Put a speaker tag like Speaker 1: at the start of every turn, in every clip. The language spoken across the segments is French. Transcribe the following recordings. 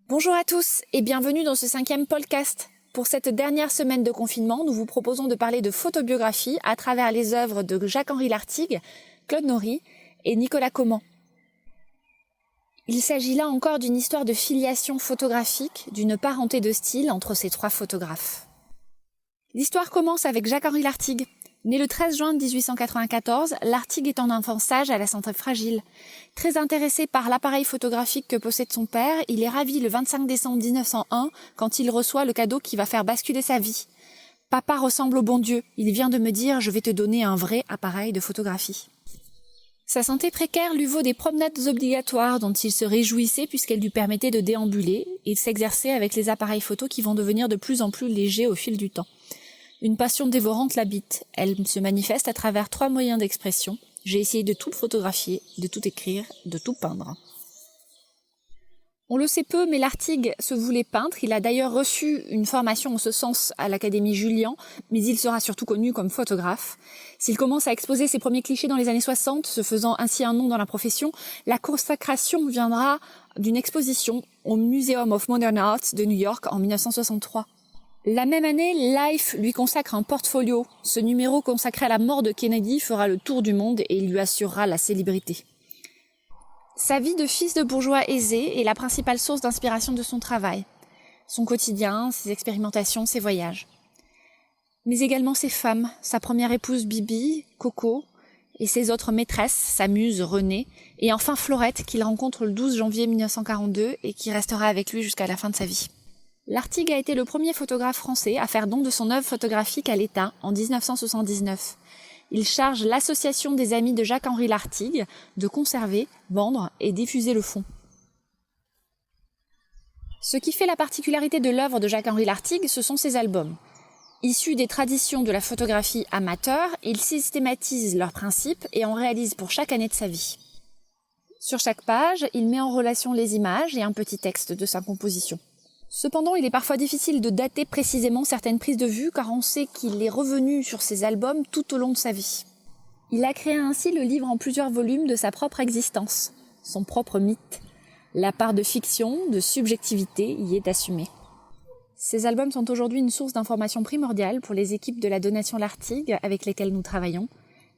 Speaker 1: Bonjour à tous et bienvenue dans ce 5e podcast. Pour cette dernière semaine de confinement, nous vous proposons de parler de photobiographie à travers les œuvres de Jacques-Henri Lartigue, Claude Nory et Nicolas Comment. Il s'agit là encore d'une histoire de filiation photographique, d'une parenté de style entre ces trois photographes. L'histoire commence avec Jacques-Henri Lartigue. Né le 13 juin 1894, Lartigue est un enfant sage à la santé fragile. Très intéressé par l'appareil photographique que possède son père, il est ravi le 25 décembre 1901 quand il reçoit le cadeau qui va faire basculer sa vie. « Papa ressemble au bon Dieu, il vient de me dire je vais te donner un vrai appareil de photographie. » Sa santé précaire lui vaut des promenades obligatoires dont il se réjouissait puisqu'elles lui permettaient de déambuler et de s'exercer avec les appareils photo qui vont devenir de plus en plus légers au fil du temps. Une passion dévorante l'habite. Elle se manifeste à travers 3 moyens d'expression. J'ai essayé de tout photographier, de tout écrire, de tout peindre. On le sait peu, mais Lartigue se voulait peintre. Il a d'ailleurs reçu une formation en ce sens à l'Académie Julian, mais il sera surtout connu comme photographe. S'il commence à exposer ses premiers clichés dans les années 60, se faisant ainsi un nom dans la profession, la consacration viendra d'une exposition au Museum of Modern Art de New York en 1963. La même année, Life lui consacre un portfolio. Ce numéro consacré à la mort de Kennedy fera le tour du monde et lui assurera la célébrité. Sa vie de fils de bourgeois aisé est la principale source d'inspiration de son travail. Son quotidien, ses expérimentations, ses voyages. Mais également ses femmes, sa première épouse Bibi, Coco, et ses autres maîtresses, sa muse Renée, et enfin Florette qu'il rencontre le 12 janvier 1942 et qui restera avec lui jusqu'à la fin de sa vie. Lartigue a été le premier photographe français à faire don de son œuvre photographique à l'État en 1979. Il charge l'Association des Amis de Jacques-Henri Lartigue de conserver, vendre et diffuser le fonds. Ce qui fait la particularité de l'œuvre de Jacques-Henri Lartigue, ce sont ses albums. Issus des traditions de la photographie amateur, il systématise leurs principes et en réalise pour chaque année de sa vie. Sur chaque page, il met en relation les images et un petit texte de sa composition. Cependant, il est parfois difficile de dater précisément certaines prises de vue car on sait qu'il est revenu sur ses albums tout au long de sa vie. Il a créé ainsi le livre en plusieurs volumes de sa propre existence, son propre mythe. La part de fiction, de subjectivité y est assumée. Ces albums sont aujourd'hui une source d'information primordiale pour les équipes de la Donation Lartigue avec lesquelles nous travaillons,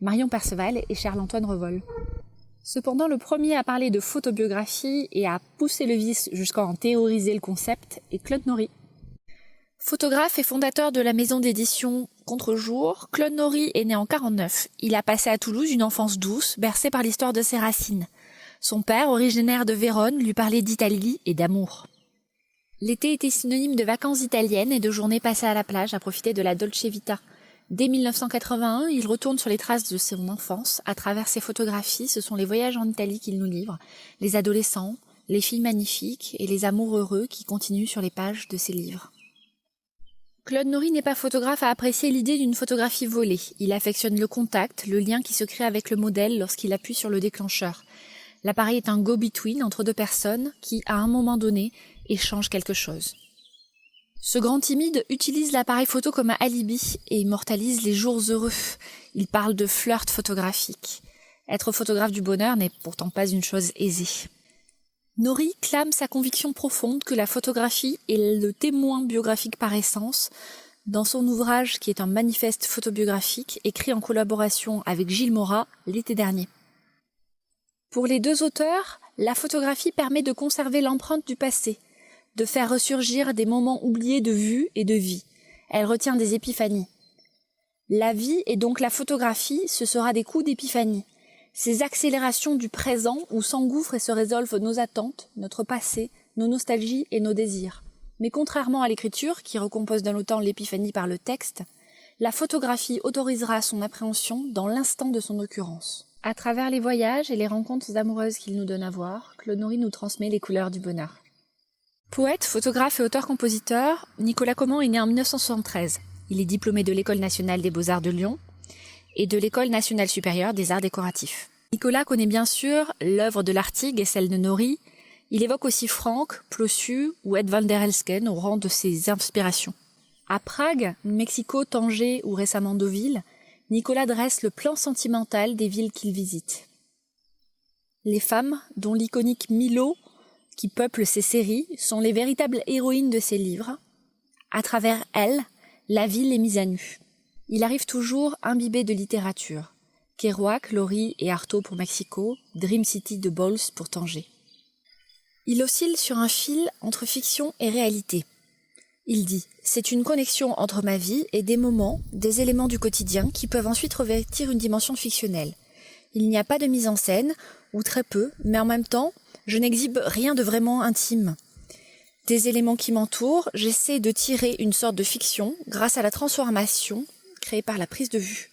Speaker 1: Marion Perceval et Charles-Antoine Revol. Cependant, le premier à parler de photobiographie et à pousser le vice jusqu'à en théoriser le concept est Claude Nory. Photographe et fondateur de la maison d'édition Contre-jour, Claude Nory est né en 1949. Il a passé à Toulouse une enfance douce, bercée par l'histoire de ses racines. Son père, originaire de Vérone, lui parlait d'Italie et d'amour. L'été était synonyme de vacances italiennes et de journées passées à la plage à profiter de la Dolce Vita. Dès 1981, il retourne sur les traces de son enfance. À travers ses photographies, ce sont les voyages en Italie qu'il nous livre, les adolescents, les filles magnifiques et les amours heureux qui continuent sur les pages de ses livres. Claude Nory n'est pas photographe à apprécier l'idée d'une photographie volée. Il affectionne le contact, le lien qui se crée avec le modèle lorsqu'il appuie sur le déclencheur. L'appareil est un go-between entre deux personnes qui, à un moment donné, échangent quelque chose. Ce grand timide utilise l'appareil photo comme un alibi et immortalise les jours heureux. Il parle de flirt photographique. Être photographe du bonheur n'est pourtant pas une chose aisée. Nory clame sa conviction profonde que la photographie est le témoin biographique par essence. Dans son ouvrage, qui est un manifeste photobiographique, écrit en collaboration avec Gilles Morat l'été dernier. Pour les deux auteurs, la photographie permet de conserver l'empreinte du passé, de faire ressurgir des moments oubliés de vue et de vie. Elle retient des épiphanies. La vie et donc la photographie, ce sera des coups d'épiphanie. Ces accélérations du présent où s'engouffrent et se résolvent nos attentes, notre passé, nos nostalgies et nos désirs. Mais contrairement à l'écriture, qui recompose dans l'autant l'épiphanie par le texte, la photographie autorisera son appréhension dans l'instant de son occurrence. À travers les voyages et les rencontres amoureuses qu'il nous donne à voir, Claude Nory nous transmet les couleurs du bonheur. Poète, photographe et auteur-compositeur, Nicolas Comment est né en 1973. Il est diplômé de l'École nationale des beaux-arts de Lyon et de l'École nationale supérieure des arts décoratifs. Nicolas connaît bien sûr l'œuvre de Lartigue et celle de Nory. Il évoque aussi Franck, Plossu ou Ed van der Elsken au rang de ses inspirations. À Prague, Mexico, Tanger ou récemment Deauville, Nicolas dresse le plan sentimental des villes qu'il visite. Les femmes, dont l'iconique Milo, qui peuplent ces séries sont les véritables héroïnes de ces livres. À travers elles, la ville est mise à nu. Il arrive toujours imbibé de littérature. Kerouac, Laurie et Artaud pour Mexico, Dream City de Bowles pour Tanger. Il oscille sur un fil entre fiction et réalité. Il dit « C'est une connexion entre ma vie et des moments, des éléments du quotidien qui peuvent ensuite revêtir une dimension fictionnelle. Il n'y a pas de mise en scène, ou très peu, mais en même temps, je n'exhibe rien de vraiment intime. Des éléments qui m'entourent, j'essaie de tirer une sorte de fiction grâce à la transformation créée par la prise de vue.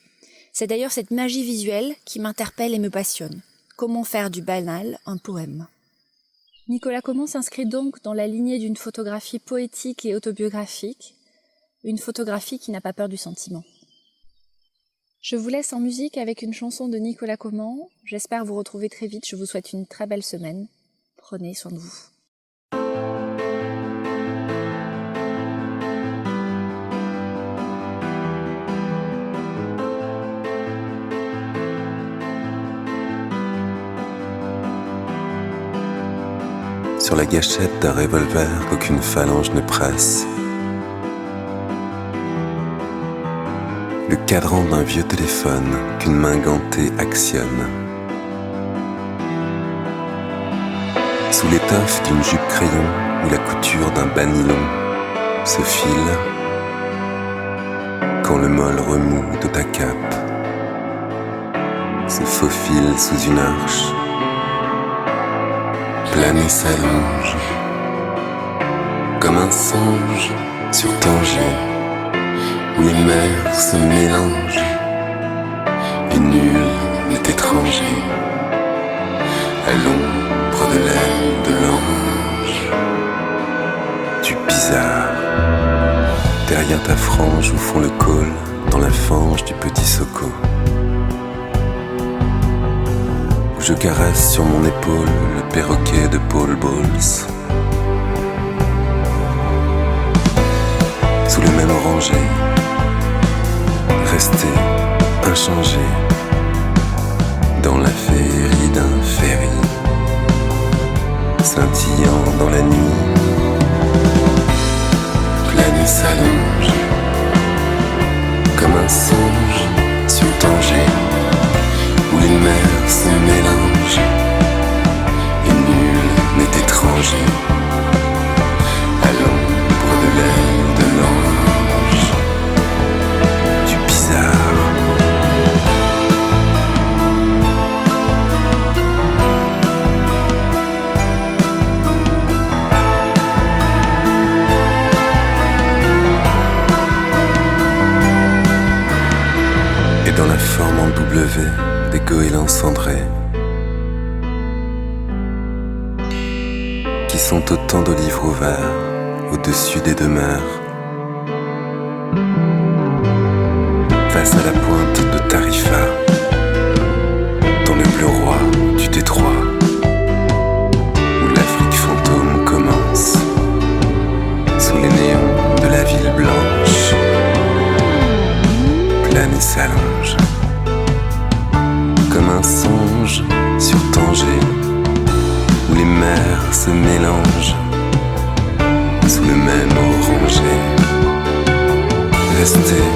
Speaker 1: C'est d'ailleurs cette magie visuelle qui m'interpelle et me passionne. Comment faire du banal un poème ?» Nicolas Comon s'inscrit donc dans la lignée d'une photographie poétique et autobiographique, une photographie qui n'a pas peur du sentiment. Je vous laisse en musique avec une chanson de Nicolas Comon. J'espère vous retrouver très vite. Je vous souhaite une très belle semaine. Prenez soin de vous.
Speaker 2: Sur la gâchette d'un revolver qu'aucune phalange ne presse, le cadran d'un vieux téléphone qu'une main gantée actionne. Sous l'étoffe d'une jupe crayon ou la couture d'un bas nylon se file, quand le môle remous de ta cape se faufile sous une arche. L'année s'allonge comme un songe sur Tanger, où les mers se mélangent et nul n'est étranger à l'ombre de l'aile de l'ange. Du bizarre derrière ta frange où font le col dans la fange du petit Soco. Je caresse sur mon épaule le perroquet de Paul Bowles. Sous le même oranger, resté inchangé dans la féerie d'un ferry, scintillant dans la nuit. La nuit s'allonge comme un songe sur Tanger, où les mers se mélangent et nul n'est étranger à l'ombre de l'aile de l'ange. Du bizarre et dans la forme en W des goélands cendrés qui sont autant d'olives ouverts au-dessus des demeures. Face à la pointe de Tarifa, dans le bleu roi du détroit, où l'Afrique fantôme commence, sous les néons de la ville blanche, plane et s'allonge comme un songe sur Tanger, où les mers se mélangent sous le même oranger. Restez